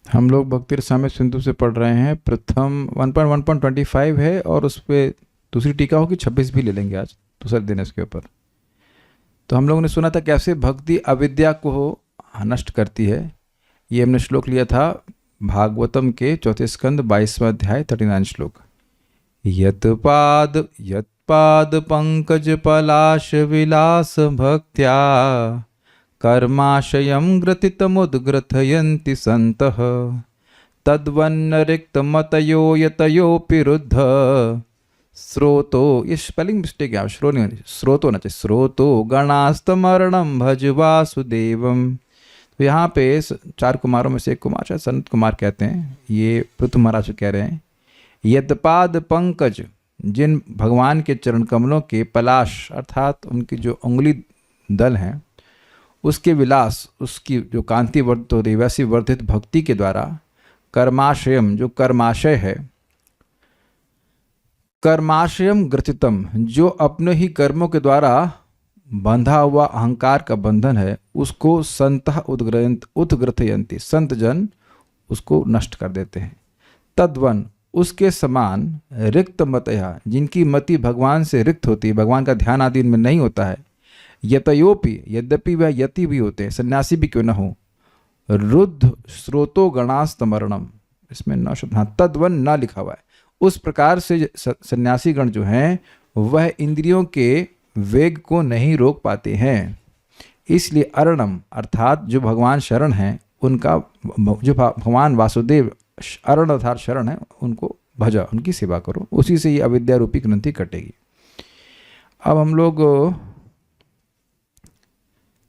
हम लोग भक्ति रसामृत सिंधु से पढ़ रहे हैं। प्रथम 1.1.25 है और उस पर दूसरी टीका होगी, 26 भी ले लेंगे आज, दूसरे दिन इसके ऊपर। तो हम लोगों ने सुना था कैसे भक्ति अविद्या को नष्ट करती है। ये हमने श्लोक लिया था भागवतम के चौथे स्कंद 22वां अध्याय 39 श्लोक। यत्पाद पंकज पलाश विलास भक्त्या कर्माशयं ग्रथितमुद्ग्रथयन्ति सन्तः तद्वन्न रिक्तमतयो यतयोऽपि रुद्ध स्रोतो, ये स्पेलिंग मिस्टेक है, श्रो नहीं होनी, स्रोतो ना चाहिए, स्रोतो गणास्तमरणं भज वासुदेवम। तो यहाँ पे 4 कुमारों में से एक कुमार शायद संत कुमार कहते हैं, ये पृथु महाराज कह रहे हैं, यदपाद पंकज, जिन भगवान के चरण कमलों के पलाश अर्थात उनकी जो उंगली दल हैं उसके विलास, उसकी जो कांति वर्धित होती है वैसी वर्धित भक्ति के द्वारा कर्माशयम, जो कर्माशय है, कर्माशयम ग्रथितम, जो अपने ही कर्मों के द्वारा बंधा हुआ अहंकार का बंधन है, उसको संतः उद्ग्रथयन्ति, संत जन उसको नष्ट कर देते हैं। तद्वन, उसके समान रिक्त मतया, जिनकी मति भगवान से रिक्त होती है, भगवान का ध्यान आदि इनमें नहीं होता है, यतयोपि, यद्यपि वह यति भी होते हैं, सन्यासी भी क्यों न हो, रुद्ध स्रोतो गणास्तमरणम, इसमें न शब्द, हाँ तद्वन न लिखा हुआ है, उस प्रकार से सन्यासी गण जो हैं वह इंद्रियों के वेग को नहीं रोक पाते हैं। इसलिए अरणम अर्थात जो भगवान शरण हैं उनका, जो भगवान वासुदेव अरण अर्थात शरण है, उनको भजा, उनकी सेवा करो, उसी से ये अविद्या रूपी ग्रंथि कटेगी। अब हम लोग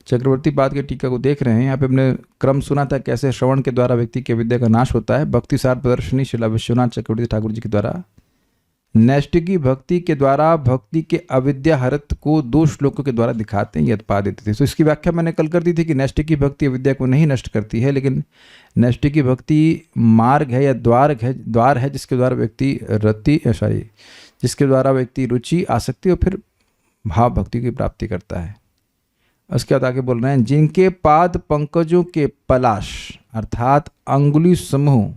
चक्रवर्ती पाद के टीका को देख रहे हैं। यहाँ पे हमने क्रम सुना था कैसे श्रवण के द्वारा व्यक्ति की विद्या का नाश होता है। भक्ति सार प्रदर्शनी शिला विश्वनाथ चक्रवर्ती ठाकुर जी के द्वारा नैष्टिकी भक्ति के द्वारा भक्ति के अविद्या हरत को 2 श्लोकों के द्वारा दिखाते हैं, यत्पादित थे। तो इसकी व्याख्या मैंने कल कर दी थी कि नैष्टिकी भक्ति अविद्या को नहीं नष्ट करती है, लेकिन नैष्टिकी भक्ति मार्ग है या द्वार है जिसके द्वारा व्यक्ति जिसके द्वारा व्यक्ति रुचि, आसक्ति और फिर भाव भक्ति की प्राप्ति करता है। उसके बाद आगे बोल रहे हैं, जिनके पाद पंकजों के पलाश अर्थात अंगुली समूह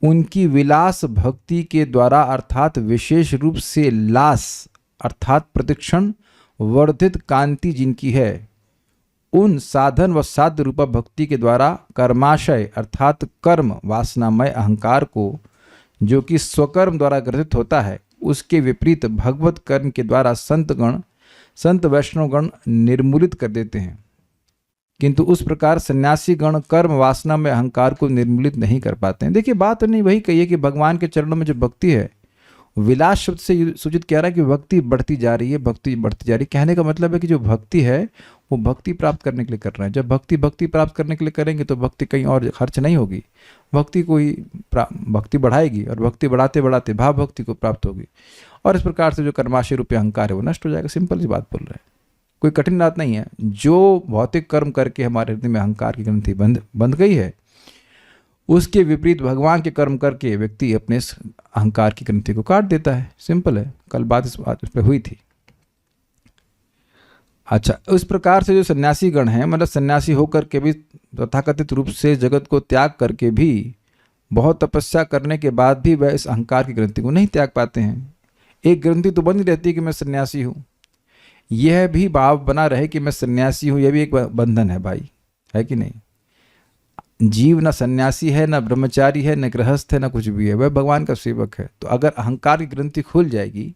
उनकी विलास भक्ति के द्वारा अर्थात विशेष रूप से लास अर्थात प्रतिक्षण वर्धित कांति जिनकी है, उन साधन व साध्य रूपा भक्ति के द्वारा कर्माशय अर्थात कर्म वासनामय अहंकार को, जो कि स्वकर्म द्वारा ग्रथित होता है, उसके विपरीत भगवत कर्म के द्वारा संत वैष्णवगण निर्मूलित कर देते हैं। किंतु उस प्रकार सन्यासी गण कर्म वासना में अहंकार को निर्मूलित नहीं कर पाते हैं। देखिए बात नहीं वही कही है कि भगवान के चरणों में जो भक्ति है, विलास शब्द से सूचित किया रहा है कि भक्ति बढ़ती जा रही है, भक्ति बढ़ती जा रही है। कहने का मतलब है कि जो भक्ति है वो भक्ति प्राप्त करने के लिए कर रहे हैं। जब भक्ति प्राप्त करने के लिए करेंगे तो भक्ति कहीं और खर्च नहीं होगी, भक्ति को ही भक्ति बढ़ाएगी और भक्ति बढ़ाते बढ़ाते भाव भक्ति को प्राप्त होगी और इस प्रकार से जो कर्माशय रूपी अहंकार है वो नष्ट हो जाएगा। सिंपल सी बात बोल रहे हैं, कोई कठिन बात नहीं है। जो भौतिक कर्म करके हमारे हृदय में अहंकार की ग्रंथि बंध गई है, उसके विपरीत भगवान के कर्म करके व्यक्ति अपने इस अहंकार की ग्रंथि को काट देता है। सिंपल है, कल बात इस पर हुई थी। अच्छा, उस प्रकार से जो सन्यासी गण हैं, मतलब सन्यासी होकर के भी तथाकथित रूप से जगत को त्याग करके भी बहुत तपस्या करने के बाद भी वह इस अहंकार की ग्रंथि को नहीं त्याग पाते हैं। एक ग्रंथि तो बनी रहती है कि मैं सन्यासी हूँ, यह भी भाव बना रहे कि मैं सन्यासी हूँ, यह भी एक बंधन है भाई, है कि नहीं। जीव न सन्यासी है, न ब्रह्मचारी है, न गृहस्थ है, न कुछ भी है, वह भगवान का सेवक है। तो अगर अहंकार की ग्रंथि खुल जाएगी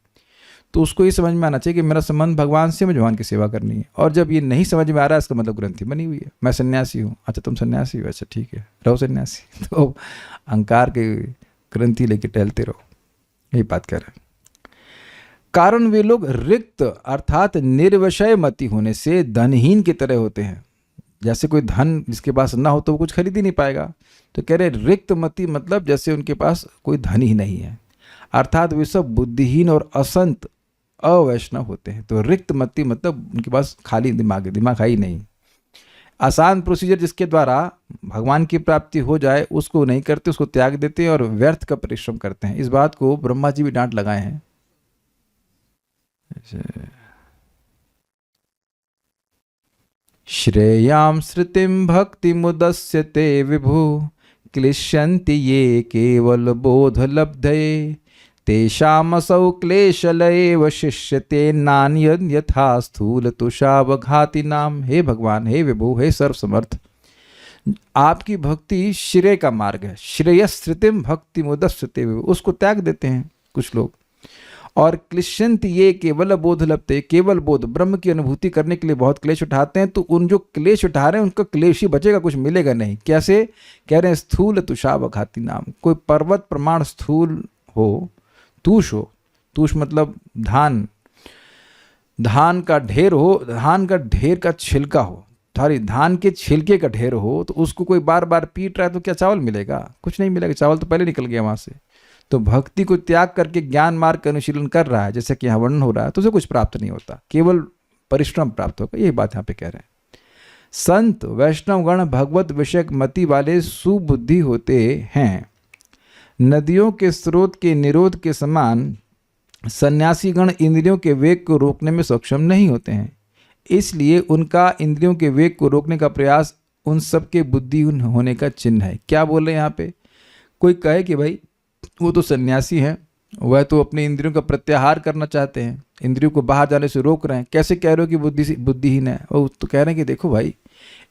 तो उसको ये समझ में आना चाहिए कि मेरा संबंध भगवान से, मुझे भगवान की सेवा करनी है। और जब ये नहीं समझ में आ रहा है, इसका मतलब ग्रंथि बनी हुई है, मैं सन्यासी हूँ। अच्छा तुम सन्यासी हो, अच्छा ठीक है, रहो सन्यासी। तो अहंकार की ग्रंथि लेके टहलते रहो, यही बात कर रहे हैं। कारण वे लोग रिक्त अर्थात निर्विषय मति होने से धनहीन की तरह होते हैं। जैसे कोई धन जिसके पास ना हो तो वो कुछ खरीद ही नहीं पाएगा। तो कह रहे रिक्त मति मतलब जैसे उनके पास कोई धन ही नहीं है, अर्थात वे सब बुद्धिहीन और असंत अवैष्णव होते हैं। तो रिक्त मति मतलब उनके पास खाली दिमाग है ही नहीं। आसान प्रोसीजर जिसके द्वारा भगवान की प्राप्ति हो जाए उसको नहीं करते, उसको त्याग देते हैं और व्यर्थ का परिश्रम करते हैं। इस बात को ब्रह्मा जी भी डांट लगाए हैं। श्रेयां श्रुतिं भक्तिमुदस्यते विभु क्लिश्यन्ति ये केवल बोधलब्धये तेषामसौ क्लेशलयेव शिष्यते नान्यद् यथा स्थूल तुषावघाति नाम। हे भगवान, हे विभु, हे सर्वसमर्थ, आपकी भक्ति श्रेय का मार्ग है। श्रेयश्रुतिम भक्ति मुदस्यते विभु, उसको त्याग देते हैं कुछ लोग। और क्लिश्यंत ये केवल बोध लभते, केवल बोध ब्रह्म की अनुभूति करने के लिए बहुत क्लेश उठाते हैं। तो उन जो क्लेश उठा रहे हैं उनका क्लेश ही बचेगा, कुछ मिलेगा नहीं। कैसे कह रहे हैं? स्थूल तुषावघाति नाम। कोई पर्वत प्रमाण स्थूल हो, तूष हो, तूष मतलब धान, धान का ढेर हो, धान का ढेर का छिलका हो, सॉरी धान के छिलके का ढेर हो, तो उसको कोई बार बार पीट रहा है तो क्या चावल मिलेगा? कुछ नहीं मिलेगा, चावल तो पहले निकल गया वहाँ से। तो भक्ति को त्याग करके ज्ञान मार्ग का अनुशीलन कर रहा है, जैसे कि यहाँ वर्णन हो रहा है, तो उसे कुछ प्राप्त नहीं होता, केवल परिश्रम प्राप्त होगा। यही बात यहाँ पे कह रहे हैं। संत वैष्णवगण भगवत विषयक मति वाले सुबुद्धि होते हैं। नदियों के स्रोत के निरोध के समान सन्यासीगण इंद्रियों के वेग को रोकने में सक्षम नहीं होते हैं, इसलिए उनका इंद्रियों के वेग को रोकने का प्रयास उन सब के बुद्धिहीन होने का चिन्ह है। क्या बोल रहे हैं यहाँ पे? कोई कहे कि भाई वो तो सन्यासी हैं, वह तो अपने इंद्रियों का प्रत्याहार करना चाहते हैं, इंद्रियों को बाहर जाने से रोक रहे हैं, कैसे कह रहे हो कि बुद्धिहीन है? वो तो कह रहे हैं कि देखो भाई,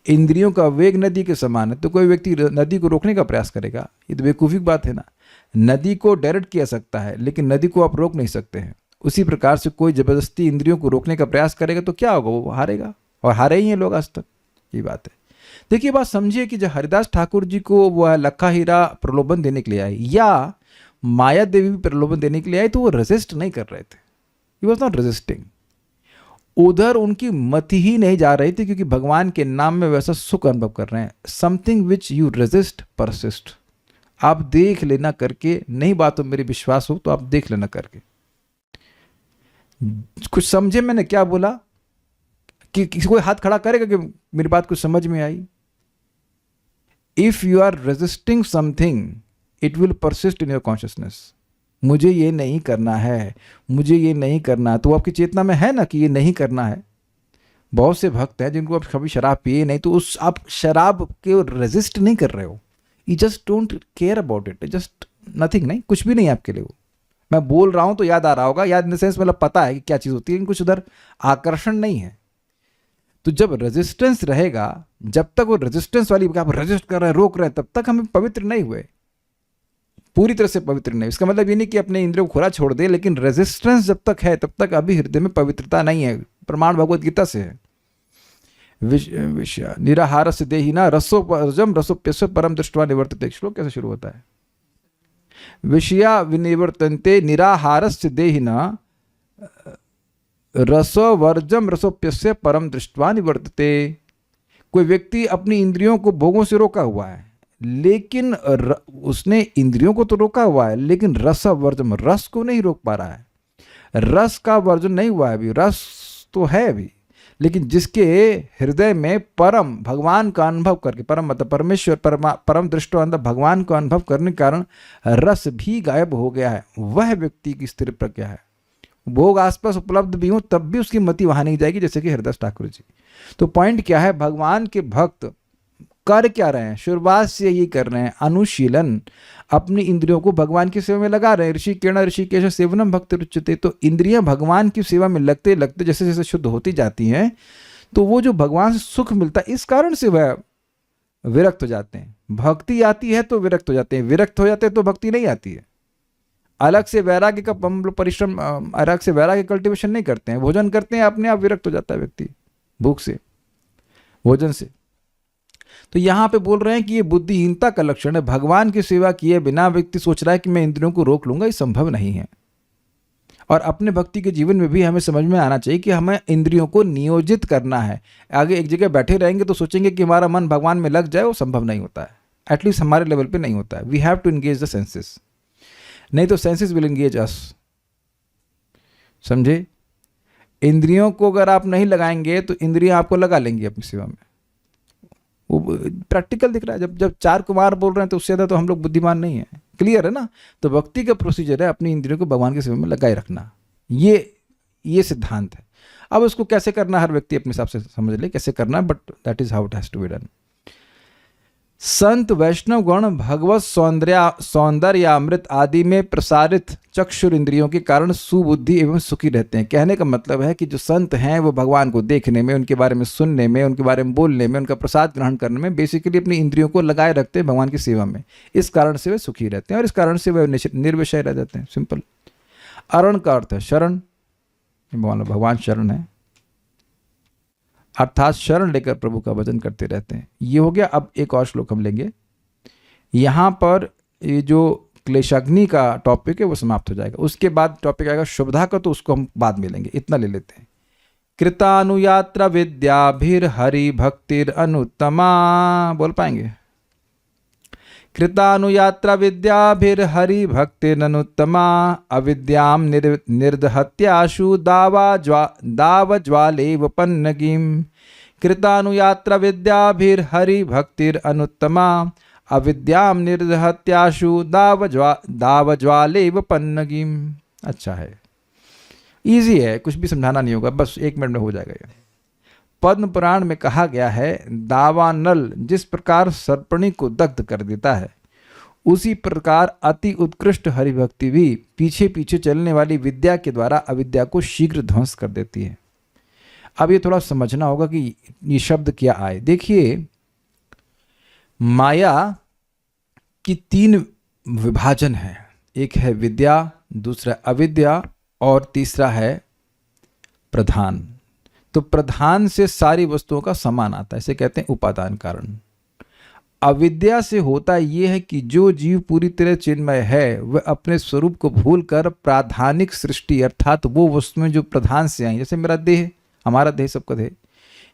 इंद्रियों का वेग नदी के समान है, तो कोई व्यक्ति नदी को रोकने का प्रयास करेगा? ये तो बेवकूफ़ी बात है ना। नदी को डायरेक्ट किया सकता है, लेकिन नदी को आप रोक नहीं सकते हैं। उसी प्रकार से कोई जबरदस्ती इंद्रियों को रोकने का प्रयास करेगा तो क्या होगा? वो हारेगा, और हारे ही हैं लोग आज तक। ये बात है। देखिए, बात समझिए कि जब हरिदास ठाकुर जी को वह लखा हीरा प्रलोभन देने के लिए आई, या माया देवी भी प्रलोभन देने के लिए आई, तो वो रेजिस्ट नहीं कर रहे थे। He was not resisting. उधर उनकी मति ही नहीं जा रही थी, क्योंकि भगवान के नाम में वैसा सुख अनुभव कर रहे हैं। Something which you resist persist. आप देख लेना करके, नहीं बात तो मेरी विश्वास हो तो आप देख लेना करके। कुछ समझे मैंने क्या बोला? कि किसी कोई हाथ खड़ा करेगा कि मेरी बात कुछ समझ में आई? If you are resisting something, it will persist in your consciousness. मुझे ये नहीं करना है, मुझे ये नहीं करना, तो आपकी चेतना में है ना कि ये नहीं करना है। बहुत से भक्त हैं जिनको आप कभी शराब पिए नहीं, तो उस आप शराब के रेजिस्ट नहीं कर रहे हो। You just don't care about it, just nothing, नहीं, कुछ भी नहीं है आपके लिए वो। मैं बोल रहा हूँ तो याद आ रहा होगा, याद इन द सेंस मतलब पता है कि क्या चीज़ होती है, कुछ उधर आकर्षण नहीं है। तो जब रेजिस्टेंस रहेगा, जब तक वो रेजिस्टेंस वाली आप रेजिस्ट कर रहे हैं, रोक रहे हैं, तब तक हम पवित्र नहीं हुए, पूरी तरह से पवित्र नहीं। इसका मतलब ये नहीं कि अपने इंद्रियों को खुला छोड़ दे, लेकिन रेजिस्टेंस जब तक है तब तक अभी हृदय में पवित्रता नहीं है। प्रमाण भगवत गीता से है। विषय निराहारस्य देहिना रसोपरजम रसोप्यस्य परम दृष्ट्वा निवर्तते। श्लोक कैसे शुरू होता है? विषया विनिवर्तन्ते निराहारस्य देहिना रसोवर्जम रसोप्यस्य परम दृष्ट्वा निवर्तते। कोई व्यक्ति अपनी इंद्रियों को भोगों से रोका हुआ है, लेकिन उसने इंद्रियों को तो रोका हुआ है, लेकिन रस वर्जन, रस को नहीं रोक पा रहा है। रस का वर्जन नहीं हुआ है अभी, रस तो है अभी, लेकिन जिसके हृदय में परम भगवान का अनुभव करके, परम मतलब परमेश्वर, परम दृष्टि भगवान का अनुभव करने के कारण रस भी गायब हो गया है, वह व्यक्ति की स्थिर प्रज्ञा है। भोग आसपास उपलब्ध भी हो तब भी उसकी मति वहां नहीं जाएगी, जैसे कि हरिदास ठाकुर जी। तो पॉइंट क्या है? भगवान के भक्त कर क्या रहे हैं? शुरुआत से यही कर रहे हैं, अनुशीलन, अपनी इंद्रियों को भगवान की सेवा में लगा रहे हैं। ऋषिकेण ऋषिकेश सेवनम भक्ति रुच्यते। तो इंद्रियां भगवान की सेवा में लगते लगते जैसे जैसे शुद्ध होती जाती हैं, तो वो जो भगवान से सुख मिलता है, इस कारण से वह विरक्त हो जाते हैं। भक्ति आती है तो विरक्त हो जाते हैं, विरक्त हो जाते हैं तो भक्ति नहीं आती है। अलग से वैराग्य का परिश्रम, अलग से वैराग्य कल्टिवेशन नहीं करते हैं, भोजन करते हैं, अपने आप विरक्त हो जाता है व्यक्ति भूख से, भोजन से। तो यहाँ पे बोल रहे हैं कि ये बुद्धिहीनता का लक्षण है। भगवान की सेवा किए बिना व्यक्ति सोच रहा है कि मैं इंद्रियों को रोक लूंगा, ये संभव नहीं है। और अपने भक्ति के जीवन में भी हमें समझ में आना चाहिए कि हमें इंद्रियों को नियोजित करना है। आगे एक जगह बैठे रहेंगे तो सोचेंगे कि हमारा मन भगवान में लग जाए, वो संभव नहीं होता है, एटलीस्ट हमारे लेवल पे नहीं होता है। We have to engage the senses, नहीं तो सेंसेस विल एंगेज अस। समझे? इंद्रियों को अगर आप नहीं लगाएंगे तो इंद्रियां आपको लगा लेंगी अपनी सेवा में। वो प्रैक्टिकल दिख रहा है। जब चार कुमार बोल रहे हैं तो उससे ज़्यादा तो हम लोग बुद्धिमान नहीं है। क्लियर है ना? तो भक्ति का प्रोसीजर है अपनी इंद्रियों को भगवान की सेवा में लगाए रखना, ये सिद्धांत है। अब उसको कैसे करना हर व्यक्ति अपने हिसाब से समझ ले कैसे करना, but that is how it has to be done. संत वैष्णव गण भगवत सौंदर्यामृत आदि में प्रसारित चक्षुर इंद्रियों के कारण सुबुद्धि एवं सुखी रहते हैं। कहने का मतलब है कि जो संत हैं वो भगवान को देखने में, उनके बारे में सुनने में, उनके बारे में बोलने में, उनका प्रसाद ग्रहण करने में बेसिकली अपनी इंद्रियों को लगाए रखते हैं भगवान की सेवा में। इस कारण से वे सुखी रहते हैं और इस कारण से वे निर्विषय रह जाते हैं। सिंपल। अरण का अर्थ है शरण, भगवान शरण है, अर्थात शरण लेकर प्रभु का भजन करते रहते हैं। ये हो गया। अब एक और श्लोक हम लेंगे। यहाँ पर ये जो क्लेशाग्नि का टॉपिक है वो समाप्त हो जाएगा। उसके बाद टॉपिक आएगा शुभदा का, तो उसको हम बाद में लेंगे। इतना ले लेते हैं। कृतानुयात्रा विद्याभिर हरि भक्तिर अनुत्तमा, बोल पाएंगे? कृतानुयात्रा विद्याभिर हरि भक्तिर अनुत्तमा अविद्याम निर्दहत्याशु दावज्वालेव पन्नगिम। कृतानुयात्रा विद्याभिर हरि भक्तिर अनुत्तमा अविद्याम निर्दहत्याशु दावज्वालेव पन्नगिम। अच्छा है, इजी है, कुछ भी समझाना नहीं होगा, बस 1 मिनट में हो जाएगा ये। पद्म पुराण में कहा गया है, दावानल जिस प्रकार सर्पणी को दग्ध कर देता है, उसी प्रकार अति उत्कृष्ट हरिभक्ति भी पीछे पीछे चलने वाली विद्या के द्वारा अविद्या को शीघ्र ध्वंस कर देती है। अब ये थोड़ा समझना होगा कि ये शब्द क्या आए। देखिए, माया की 3 विभाजन है। एक है विद्या, दूसरा अविद्या और तीसरा है प्रधान। तो प्रधान से सारी वस्तुओं का समान आता है, इसे कहते हैं उपादान कारण। अविद्या से होता यह है कि जो जीव पूरी तरह चिन्मय है वह अपने स्वरूप को भूलकर प्राधानिक सृष्टि अर्थात वो वस्तुएं जो प्रधान से आई, जैसे मेरा देह, हमारा देह, सबका देह,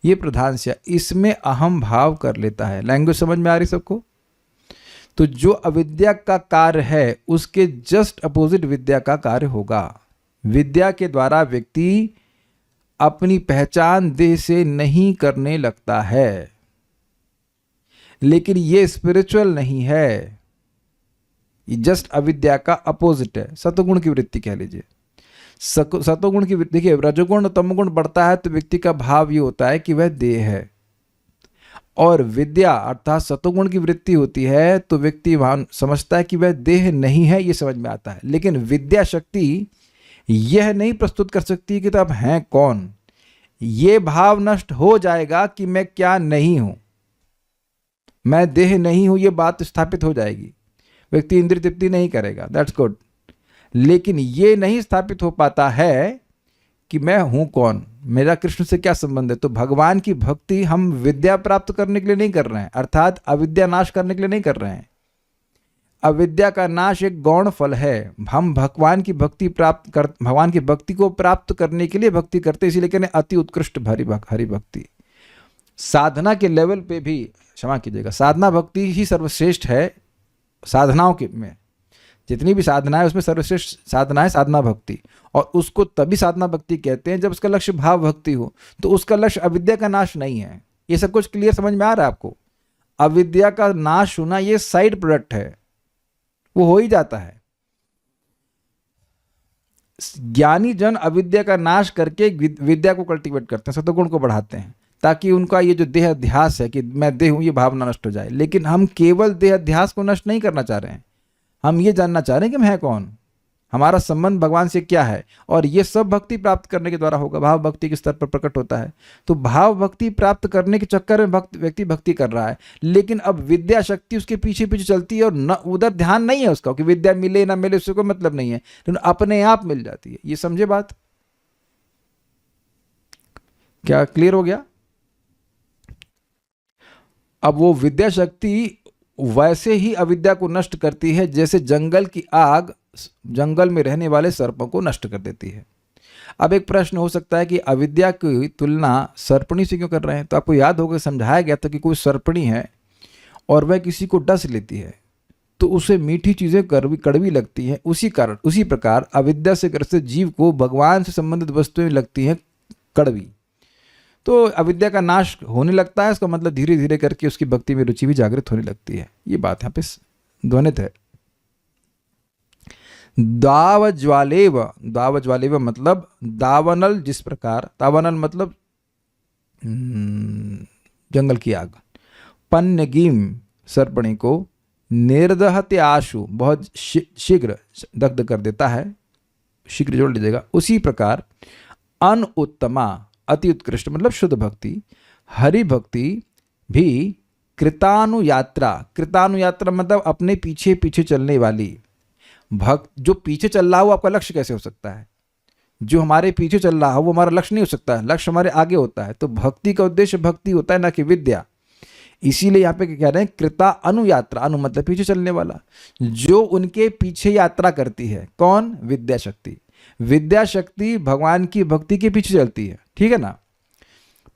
ये प्रधान से, इसमें अहम भाव कर लेता है। लैंग्वेज समझ में आ रही सबको? तो जो अविद्या का कार्य है उसके जस्ट अपोजिट विद्या का कार्य होगा। विद्या के द्वारा व्यक्ति अपनी पहचान देह से नहीं करने लगता है, लेकिन ये स्पिरिचुअल नहीं है, ये जस्ट अविद्या का अपोजिट है। सतोगुण की वृत्ति कह लीजिए। सतोगुण की वृत्ति, देखिए रजोगुण और तमोगुण बढ़ता है तो व्यक्ति का भाव ये होता है कि वह देह है, और विद्या अर्थात सतोगुण की वृत्ति होती है तो व्यक्ति समझता है कि वह देह नहीं है, ये समझ में आता है। लेकिन विद्या शक्ति यह नहीं प्रस्तुत कर सकती कि तो अब हैं कौन। ये भाव नष्ट हो जाएगा कि मैं क्या नहीं हूं, मैं देह नहीं हूं, ये बात स्थापित हो जाएगी। व्यक्ति इंद्रिय तृप्ति नहीं करेगा, दैट्स गुड, लेकिन ये नहीं स्थापित हो पाता है कि मैं हूं कौन, मेरा कृष्ण से क्या संबंध है। तो भगवान की भक्ति हम विद्या प्राप्त करने के लिए नहीं कर रहे हैं, अर्थात अविद्या नाश करने के लिए नहीं कर रहे हैं। अविद्या का नाश एक गौण फल है। हम भगवान की भक्ति भगवान की भक्ति को प्राप्त करने के लिए भक्ति करते, इसीलिए कहते हैं अति उत्कृष्ट हरि भक्ति। साधना के लेवल पे भी, क्षमा कीजिएगा, साधना भक्ति ही सर्वश्रेष्ठ है। साधनाओं के में जितनी भी साधना है उसमें सर्वश्रेष्ठ साधना है साधना भक्ति, और उसको तभी साधना भक्ति कहते हैं जब उसका लक्ष्य भाव भक्ति हो। तो उसका लक्ष्य अविद्या का नाश नहीं है। ये सब कुछ क्लियर समझ में आ रहा है आपको? अविद्या का नाश होना ये साइड प्रोडक्ट है, वो हो ही जाता है। ज्ञानी जन अविद्या का नाश करके विद्या को कल्टीवेट करते हैं, सतोगुण को बढ़ाते हैं, ताकि उनका ये जो देह अध्यास है कि मैं देह हूं, ये भावना नष्ट हो जाए। लेकिन हम केवल देह अध्यास को नष्ट नहीं करना चाह रहे हैं, हम ये जानना चाह रहे हैं कि मैं कौन, हमारा संबंध भगवान से क्या है, और ये सब भक्ति प्राप्त करने के द्वारा होगा। भाव भक्ति के स्तर पर प्रकट होता है। तो भाव भक्ति प्राप्त करने के चक्कर में व्यक्ति भक्ति कर रहा है, लेकिन अब विद्या शक्ति उसके पीछे पीछे चलती है और न उधर ध्यान नहीं है उसका कि विद्या मिले ना मिले उससे कोई मतलब नहीं है, लेकिन अपने आप मिल जाती है। ये समझे बात? क्या क्लियर हो गया? अब वो विद्या शक्ति वैसे ही अविद्या को नष्ट करती है जैसे जंगल की आग जंगल में रहने वाले सर्पों को नष्ट कर देती है। अब एक प्रश्न हो सकता है कि अविद्या की तुलना सर्पणी से क्यों कर रहे हैं? तो आपको याद होगा समझाया गया था कि कोई सर्पणी है और वह किसी को डस लेती है तो उसे मीठी चीज़ें कड़वी लगती हैं। उसी प्रकार अविद्या से ग्रसित जीव को भगवान से संबंधित वस्तुएं लगती हैं कड़वी। तो अविद्या का नाश होने लगता है, इसका मतलब धीरे धीरे करके उसकी भक्ति में रुचि भी जागृत होने लगती है। ये बात यहाँ पे ध्वनित है। दावज्वालेव, दावज्वालेव मतलब दावानल, जिस प्रकार, दावानल मतलब जंगल की आग, पन्नगीम सर्पणी को, निर्दहते आशु बहुत शीघ्र दग्ध कर देता है, शीघ्र जोड़ लीजिएगा, उसी प्रकार अन उत्तमा अति उत्कृष्ट मतलब शुद्ध भक्ति, हरि भक्ति भी कृतानुयात्रा, कृतानुयात्रा मतलब अपने पीछे पीछे चलने वाली भक्त, जो पीछे चल रहा हो आपका लक्ष्य कैसे हो सकता है, जो हमारे पीछे चल रहा हो वो हमारा लक्ष्य नहीं हो सकता है, लक्ष्य हमारे आगे होता है। तो भक्ति का उद्देश्य भक्ति होता है, ना कि विद्या। इसीलिए यहाँ पे क्या कह रहे हैं, कृता अनुयात्रा, अनु मतलब पीछे चलने वाला, जो उनके पीछे यात्रा करती है। कौन? विद्या शक्ति। विद्या शक्ति भगवान की भक्ति के पीछे चलती है, ठीक है ना।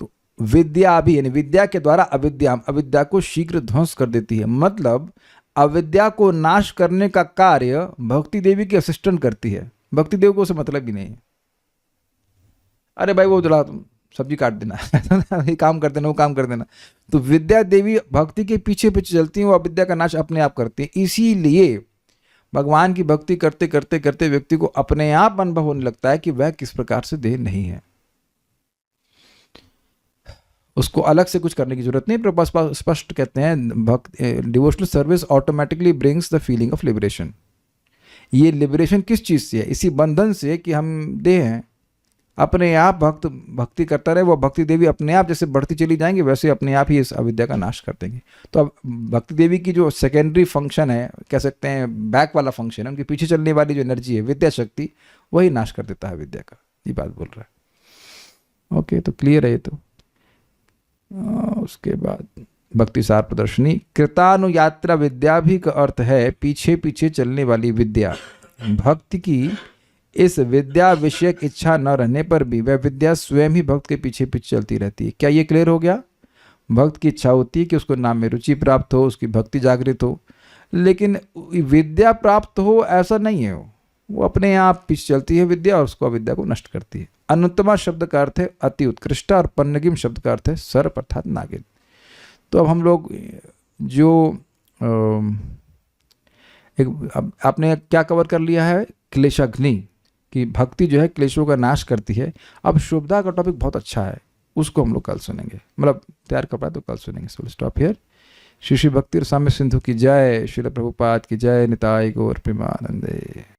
तो विद्या भी यानी विद्या के द्वारा अविद्या, अविद्या को शीघ्र ध्वंस कर देती है, मतलब अविद्या को नाश करने का कार्य भक्ति देवी की असिस्टेंट करती है। भक्ति देव को उसे मतलब भी नहीं है, अरे भाई वो जरा तुम सब्जी काट देना ये काम कर देना, वो काम कर देना। तो विद्या देवी भक्ति के पीछे पीछे चलती हैं, वो अविद्या का नाश अपने आप करती हैं। इसीलिए भगवान की भक्ति करते करते करते व्यक्ति को अपने आप अनुभव होने लगता है कि वह किस प्रकार से देह नहीं है, उसको अलग से कुछ करने की जरूरत नहीं। प्रभुपाद स्पष्ट कहते हैं, devotional service automatically brings the feeling of liberation. ये लिबरेशन किस चीज़ से है? इसी बंधन से कि हम देह हैं, अपने आप भक्ति करता रहे, वो भक्ति देवी अपने आप जैसे बढ़ती चली जाएंगी, वैसे अपने आप ही इस अविद्या का नाश कर देंगे। तो अब भक्ति देवी की जो सेकेंडरी फंक्शन है, कह सकते हैं बैक वाला फंक्शन है, उनके पीछे चलने वाली जो एनर्जी है विद्या शक्ति, वही नाश कर देता है विद्या का। ये बात बोल रहा है। ओके, तो क्लियर है ये तो। उसके बाद भक्ति सार प्रदर्शनी, कृतानुयात्रा विद्या भी का अर्थ है पीछे पीछे चलने वाली विद्या। भक्ति की इस विद्या विषयक इच्छा न रहने पर भी वह विद्या स्वयं ही भक्त के पीछे पीछे चलती रहती है। क्या ये क्लियर हो गया? भक्त की इच्छा होती है कि उसको नाम में रुचि प्राप्त हो, उसकी भक्ति जागृत हो, लेकिन विद्या प्राप्त हो ऐसा नहीं है। वो अपने आप पीछे चलती है विद्या और उसको अविद्या को नष्ट करती है। अनुत्तमा शब्द का अर्थ है अति उत्कृष्ट और पन्नगिम शब्द का अर्थ है सर्प अर्थात नागिन। तो अब हम लोग जो आपने क्या कवर कर लिया है, क्लेशाग्नि कि भक्ति जो है क्लेशों का नाश करती है। अब शुभदा का टॉपिक बहुत अच्छा है, उसको हम लोग कल सुनेंगे, मतलब तैयार कर पाए तो कल सुनेंगे। So stop here. Shri Shri भक्ति रसामृत सिंधु की जय, श्रील प्रभुपाद की जय, निताय गौर प्रेमानंदे।